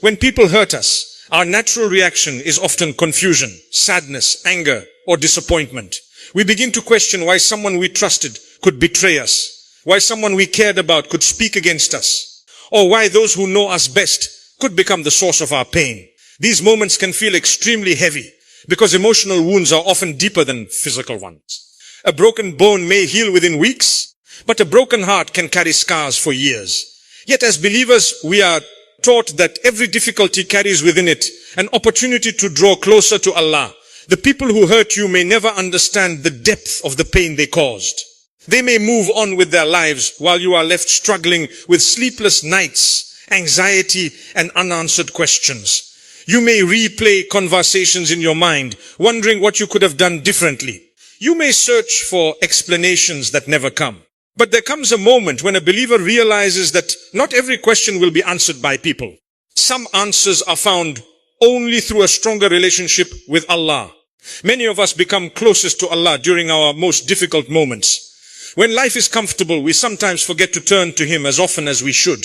When people hurt us, our natural reaction is often confusion, sadness, anger, or disappointment. We begin to question why someone we trusted could betray us, why someone we cared about could speak against us, or why those who know us best could become the source of our pain. These moments can feel extremely heavy because emotional wounds are often deeper than physical ones. A broken bone may heal within weeks, but a broken heart can carry scars for years. Yet as believers, we are taught that every difficulty carries within it an opportunity to draw closer to Allah. The people who hurt you may never understand the depth of the pain they caused. They may move on with their lives while you are left struggling with sleepless nights, anxiety, and unanswered questions. You may replay conversations in your mind, wondering what you could have done differently. You may search for explanations that never come. But there comes a moment when a believer realizes that not every question will be answered by people. Some answers are found only through a stronger relationship with Allah. Many of us become closest to Allah during our most difficult moments. When life is comfortable, we sometimes forget to turn to Him as often as we should.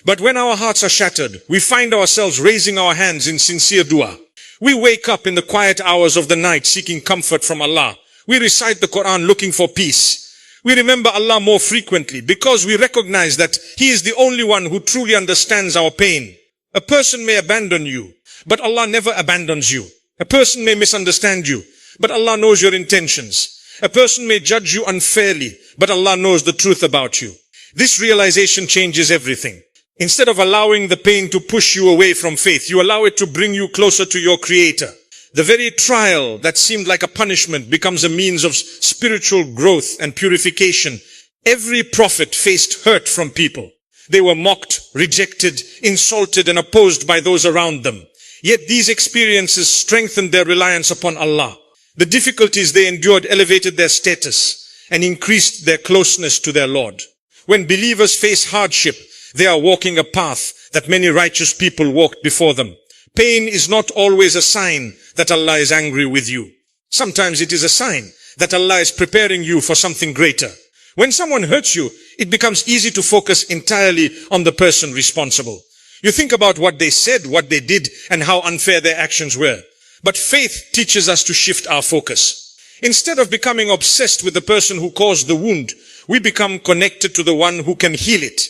But when our hearts are shattered, we find ourselves raising our hands in sincere dua. We wake up in the quiet hours of the night seeking comfort from Allah. We recite the Quran looking for peace. We remember Allah more frequently because we recognize that He is the only one who truly understands our pain. A person may abandon you, but Allah never abandons you. A person may misunderstand you, but Allah knows your intentions. A person may judge you unfairly, but Allah knows the truth about you. This realization changes everything. Instead of allowing the pain to push you away from faith, you allow it to bring you closer to your Creator. The very trial that seemed like a punishment becomes a means of spiritual growth and purification. Every prophet faced hurt from people. They were mocked, rejected, insulted, and opposed by those around them. Yet these experiences strengthened their reliance upon Allah. The difficulties they endured elevated their status and increased their closeness to their Lord. When believers face hardship, they are walking a path that many righteous people walked before them. Pain is not always a sign that Allah is angry with you. Sometimes it is a sign that Allah is preparing you for something greater. When someone hurts you, it becomes easy to focus entirely on the person responsible. You think about what they said, what they did, and how unfair their actions were. But faith teaches us to shift our focus. Instead of becoming obsessed with the person who caused the wound, we become connected to the one who can heal it.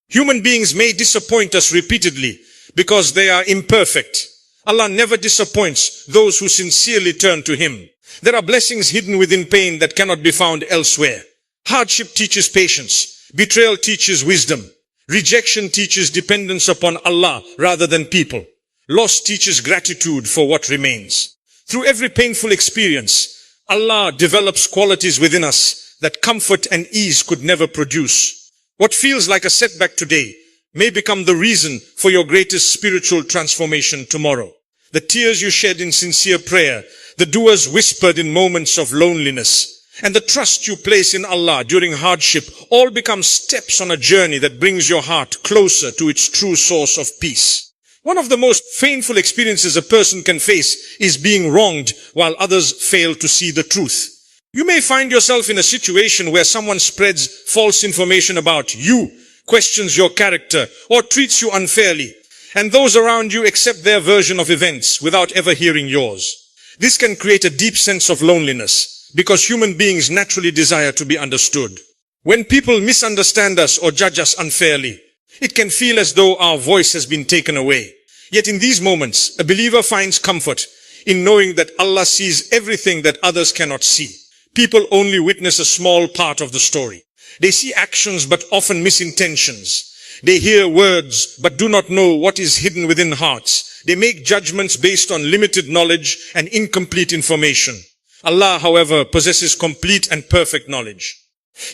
Human beings may disappoint us repeatedly because they are imperfect. Allah never disappoints those who sincerely turn to Him. There are blessings hidden within pain that cannot be found elsewhere. Hardship teaches patience. Betrayal teaches wisdom. Rejection teaches dependence upon Allah rather than people. Loss teaches gratitude for what remains. Through every painful experience, Allah develops qualities within us that comfort and ease could never produce. What feels like a setback today may become the reason for your greatest spiritual transformation tomorrow. The tears you shed in sincere prayer, the duas whispered in moments of loneliness, and the trust you place in Allah during hardship all become steps on a journey that brings your heart closer to its true source of peace. One of the most painful experiences a person can face is being wronged while others fail to see the truth. You may find yourself in a situation where someone spreads false information about you, questions your character, or treats you unfairly, and those around you accept their version of events without ever hearing yours. This can create a deep sense of loneliness because human beings naturally desire to be understood. When people misunderstand us or judge us unfairly, it can feel as though our voice has been taken away. Yet in these moments, a believer finds comfort in knowing that Allah sees everything that others cannot see. People only witness a small part of the story. They see actions but often miss intentions. They hear words but do not know what is hidden within hearts. They make judgments based on limited knowledge and incomplete information. Allah, however, possesses complete and perfect knowledge.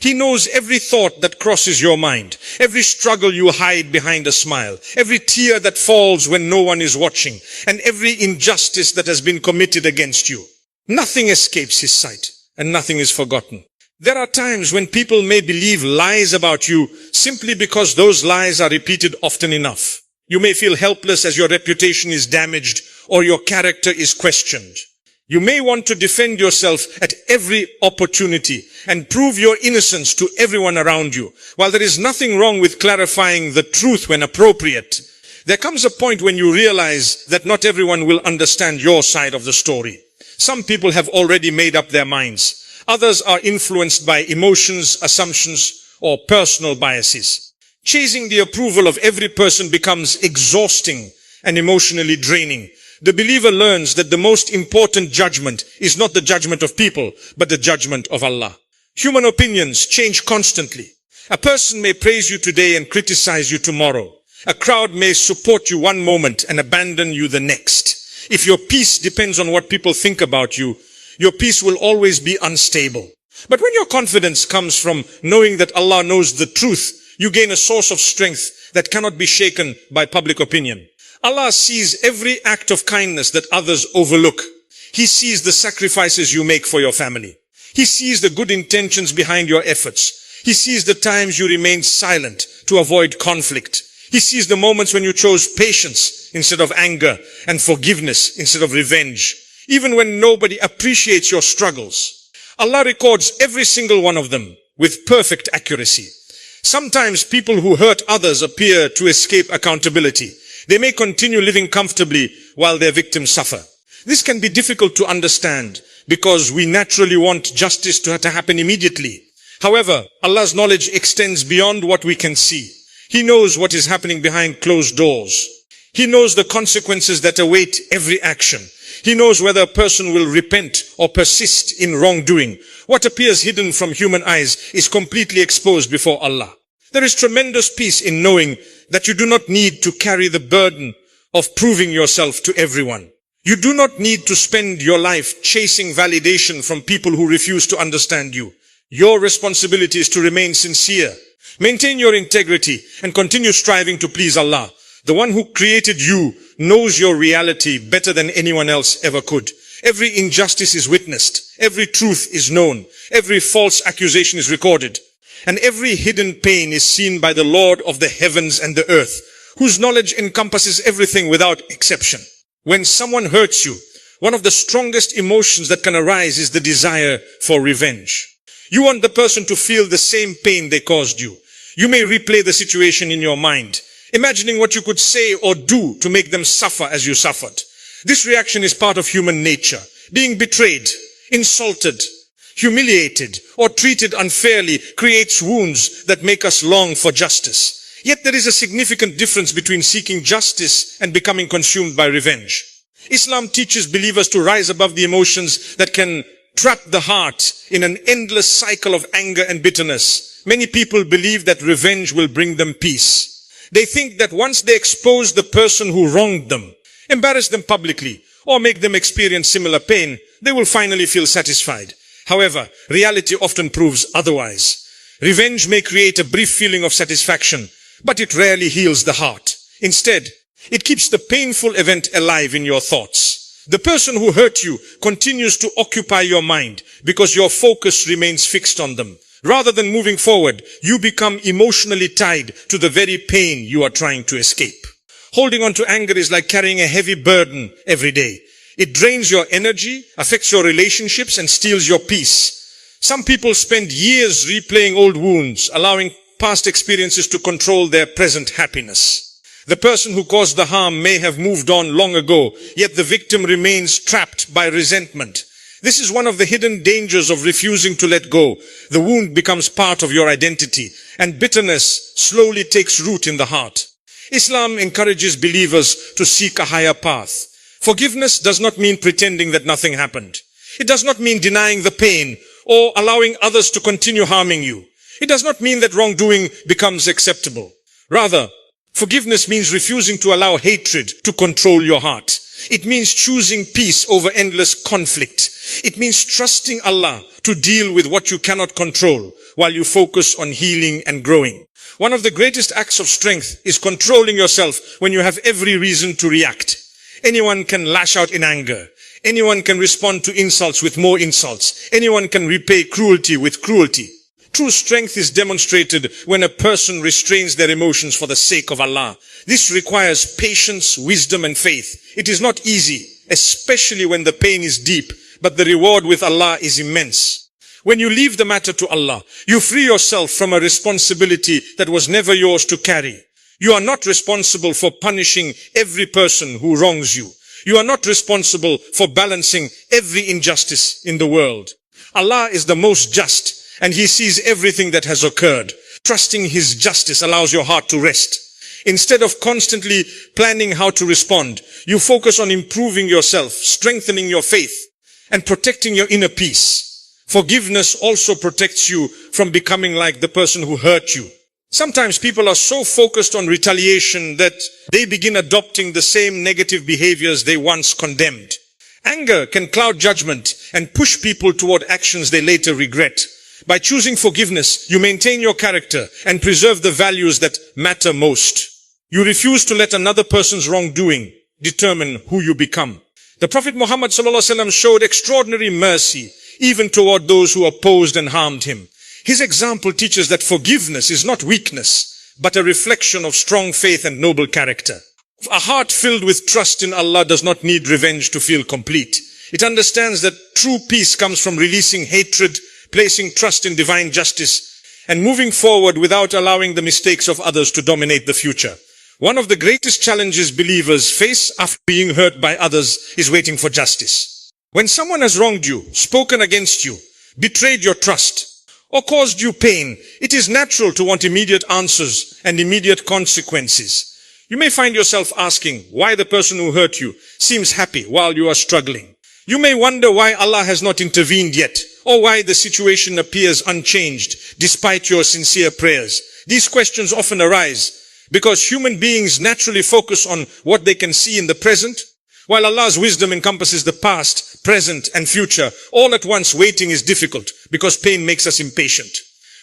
He knows every thought that crosses your mind, every struggle you hide behind a smile, every tear that falls when no one is watching, and every injustice that has been committed against you. Nothing escapes His sight, and nothing is forgotten. There are times when people may believe lies about you simply because those lies are repeated often enough. You may feel helpless as your reputation is damaged or your character is questioned. You may want to defend yourself at every opportunity and prove your innocence to everyone around you. While there is nothing wrong with clarifying the truth when appropriate, There comes a point when you realize that not everyone will understand your side of the story. Some people have already made up their minds. Others are influenced by emotions, assumptions, or personal biases. Chasing the approval of every person becomes exhausting and emotionally draining. The believer learns that the most important judgment is not the judgment of people, but the judgment of Allah. Human opinions change constantly. A person may praise you today and criticize you tomorrow. A crowd may support you one moment and abandon you the next. If your peace depends on what people think about you, your peace will always be unstable. But when your confidence comes from knowing that Allah knows the truth, you gain a source of strength that cannot be shaken by public opinion. Allah sees every act of kindness that others overlook. He sees the sacrifices you make for your family. He sees the good intentions behind your efforts. He sees the times you remained silent to avoid conflict. He sees the moments when you chose patience instead of anger and forgiveness instead of revenge, even when nobody appreciates your struggles. Allah records every single one of them with perfect accuracy. Sometimes people who hurt others appear to escape accountability. They may continue living comfortably while their victims suffer. This can be difficult to understand because we naturally want justice to happen immediately. However, Allah's knowledge extends beyond what we can see. He knows what is happening behind closed doors. He knows the consequences that await every action. He knows whether a person will repent or persist in wrongdoing. What appears hidden from human eyes is completely exposed before Allah. There is tremendous peace in knowing that you do not need to carry the burden of proving yourself to everyone. You do not need to spend your life chasing validation from people who refuse to understand you. Your responsibility is to remain sincere. Maintain your integrity and continue striving to please Allah. The one who created you knows your reality better than anyone else ever could. Every injustice is witnessed. Every truth is known. Every false accusation is recorded. And every hidden pain is seen by the Lord of the heavens and the earth, whose knowledge encompasses everything without exception. When someone hurts you, one of the strongest emotions that can arise is the desire for revenge. You want the person to feel the same pain they caused you. You may replay the situation in your mind, imagining what you could say or do to make them suffer as you suffered. This reaction is part of human nature. Being betrayed, insulted, humiliated, or treated unfairly creates wounds that make us long for justice. Yet there is a significant difference between seeking justice and becoming consumed by revenge. Islam teaches believers to rise above the emotions that can trap the heart in an endless cycle of anger and bitterness. Many people believe that revenge will bring them peace. They think that once they expose the person who wronged them, embarrass them publicly, or make them experience similar pain, they will finally feel satisfied. However, reality often proves otherwise. Revenge may create a brief feeling of satisfaction, but it rarely heals the heart. Instead, it keeps the painful event alive in your thoughts. The person who hurt you continues to occupy your mind because your focus remains fixed on them. Rather than moving forward, you become emotionally tied to the very pain you are trying to escape. Holding on to anger is like carrying a heavy burden every day. It drains your energy, affects your relationships, and steals your peace. Some people spend years replaying old wounds, allowing past experiences to control their present happiness. The person who caused the harm may have moved on long ago, yet the victim remains trapped by resentment. This is one of the hidden dangers of refusing to let go. The wound becomes part of your identity, and bitterness slowly takes root in the heart. Islam encourages believers to seek a higher path. Forgiveness does not mean pretending that nothing happened. It does not mean denying the pain or allowing others to continue harming you. It does not mean that wrongdoing becomes acceptable. Rather, forgiveness means refusing to allow hatred to control your heart. It means choosing peace over endless conflict. It means trusting Allah to deal with what you cannot control while you focus on healing and growing. One of the greatest acts of strength is controlling yourself when you have every reason to react. Anyone can lash out in anger. Anyone can respond to insults with more insults. Anyone can repay cruelty with cruelty. True strength is demonstrated when a person restrains their emotions for the sake of Allah. This requires patience, wisdom, and faith. It is not easy, especially when the pain is deep, but the reward with Allah is immense. When you leave the matter to Allah, you free yourself from a responsibility that was never yours to carry. You are not responsible for punishing every person who wrongs you. You are not responsible for balancing every injustice in the world. Allah is the most just, and He sees everything that has occurred. Trusting His justice allows your heart to rest. Instead of constantly planning how to respond, you focus on improving yourself, strengthening your faith, and protecting your inner peace. Forgiveness also protects you from becoming like the person who hurt you. Sometimes people are so focused on retaliation that they begin adopting the same negative behaviors they once condemned. Anger can cloud judgment and push people toward actions they later regret. By choosing forgiveness, you maintain your character and preserve the values that matter most. You refuse to let another person's wrongdoing determine who you become. The Prophet Muhammad ﷺ showed extraordinary mercy even toward those who opposed and harmed him. His example teaches that forgiveness is not weakness, but a reflection of strong faith and noble character. A heart filled with trust in Allah does not need revenge to feel complete. It understands that true peace comes from releasing hatred, placing trust in divine justice, and moving forward without allowing the mistakes of others to dominate the future. One of the greatest challenges believers face after being hurt by others is waiting for justice. When someone has wronged you, spoken against you, betrayed your trust, or caused you pain, it is natural to want immediate answers and immediate consequences. You may find yourself asking why the person who hurt you seems happy while you are struggling. You may wonder why Allah has not intervened yet, or why the situation appears unchanged despite your sincere prayers. These questions often arise because human beings naturally focus on what they can see in the present, while Allah's wisdom encompasses the past, present, and future. All at once, waiting is difficult because pain makes us impatient.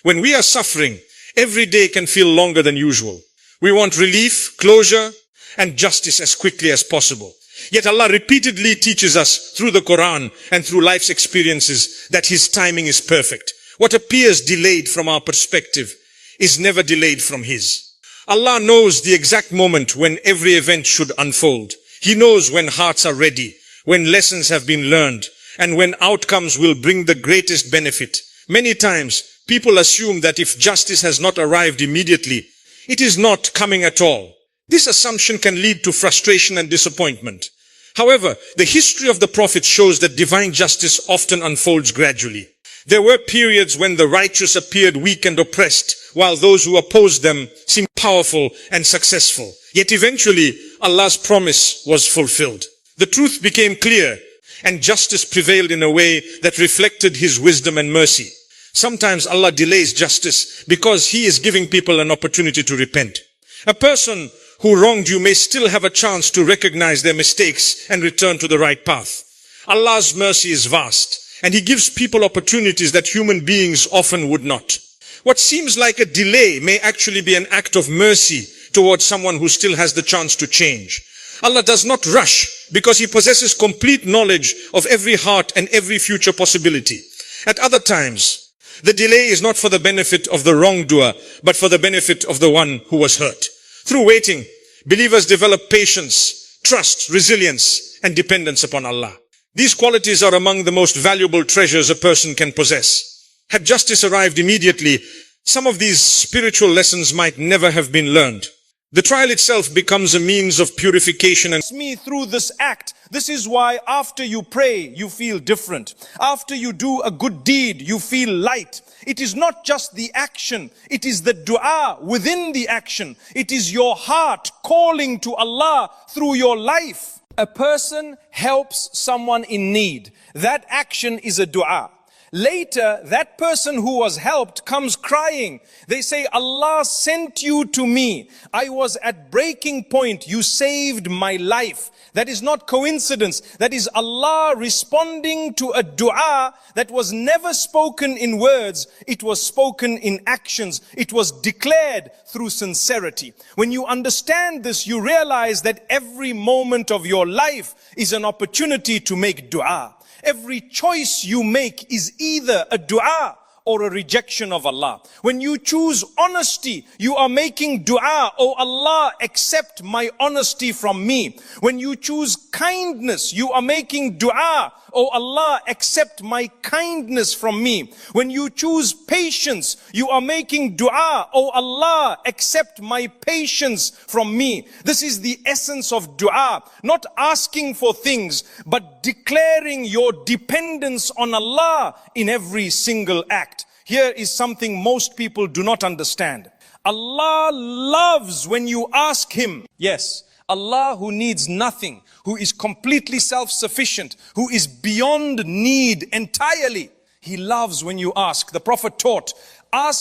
When we are suffering, every day can feel longer than usual. We want relief, closure, and justice as quickly as possible. Yet Allah repeatedly teaches us through the Quran and through life's experiences that His timing is perfect. What appears delayed from our perspective is never delayed from His. Allah knows the exact moment when every event should unfold. He knows when hearts are ready, when lessons have been learned, and when outcomes will bring the greatest benefit. Many times, people assume that if justice has not arrived immediately, it is not coming at all. This assumption can lead to frustration and disappointment. However, the history of the Prophet shows that divine justice often unfolds gradually. There were periods when the righteous appeared weak and oppressed, while those who opposed them seemed powerful and successful. Yet eventually, Allah's promise was fulfilled. The truth became clear, and justice prevailed in a way that reflected His wisdom and mercy. Sometimes Allah delays justice because He is giving people an opportunity to repent. A person who wronged you may still have a chance to recognize their mistakes and return to the right path. Allah's mercy is vast, and He gives people opportunities that human beings often would not. What seems like a delay may actually be an act of mercy towards someone who still has the chance to change. Allah does not rush because He possesses complete knowledge of every heart and every future possibility. At other times, the delay is not for the benefit of the wrongdoer, but for the benefit of the one who was hurt. Through waiting, believers develop patience, trust, resilience, and dependence upon Allah. These qualities are among the most valuable treasures a person can possess. Had justice arrived immediately, some of these spiritual lessons might never have been learned. The trial itself becomes a means of purification and me through this act. This is why after you pray, you feel different. After you do a good deed, you feel light. It is not just the action, it is the dua within the action. It is your heart calling to Allah through your life. A person helps someone in need. That action is a dua. Later, that person who was helped comes crying. They say, Allah sent you to me. I was at breaking point. You saved my life. That is not coincidence. That is Allah responding to a dua that was never spoken in words. It was spoken in actions. It was declared through sincerity. When you understand this, you realize that every moment of your life is an opportunity to make dua. Every choice you make is either a dua or a rejection of Allah. When you choose honesty, you are making dua, oh Allah, accept my honesty from me. When you choose kindness, you are making dua, oh Allah, accept my kindness from me. When you choose patience, you are making dua, oh Allah, accept my patience from me. This is the essence of dua, not asking for things, but declaring your dependence on Allah in every single act. Here is something most people do not understand. Allah loves when you ask Him. Yes, Allah who needs nothing, who is completely self-sufficient, who is beyond need entirely. He loves when you ask. The Prophet taught, ask